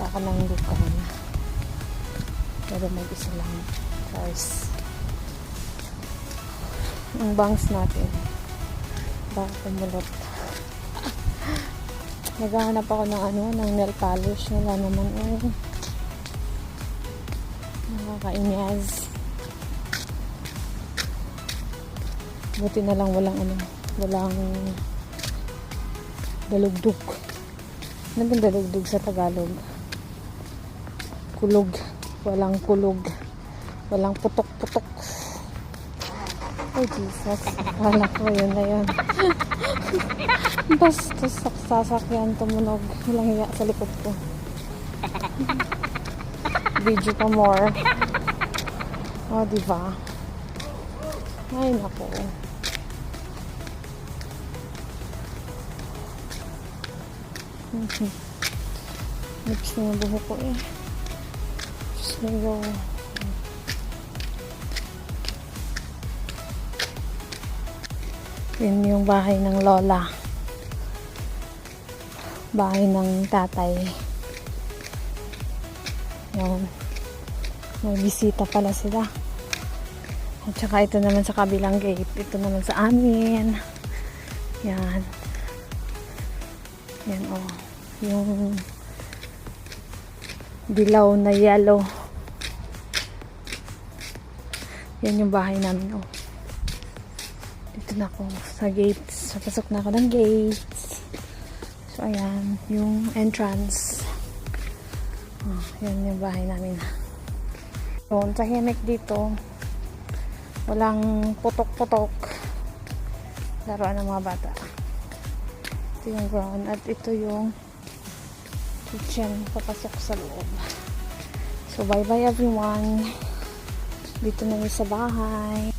Baka nang lukan. Pero mag-isa lang. Cars. Ang bangs natin. Baka kumulot. Naghahanap ako ng nail polish. Wala naman nakakainyaz. Buti na lang walang dalugdog. Ano bang dalugdog sa Tagalog? Kulog. Walang kulog. Walang putok-putok. Oh Jesus. Akala ko yun na yun. Basta sasakyan tumunog. Walang hiya sa likod ko. Video pa more. Oh, diba? Ay, naku. Lips na yung buhok ko eh. Just go. Yun yung bahay ng lola. Bahay ng tatay. Yan. May bisita pala sila. At saka ito naman sa kabilang gate. Ito naman sa amin. Yan. Yan yung dilaw na yellow. Yan yung bahay namin dito na ako sa gates. Papasok na ako ng gates. So ayan yung entrance. Yan yung bahay namin. So tahimik dito. Walang putok-putok. Laruan ng mga bata. Ito yung ground. At ito yung kitchen. Papasok sa loob. So bye bye everyone. Dito na sa bahay.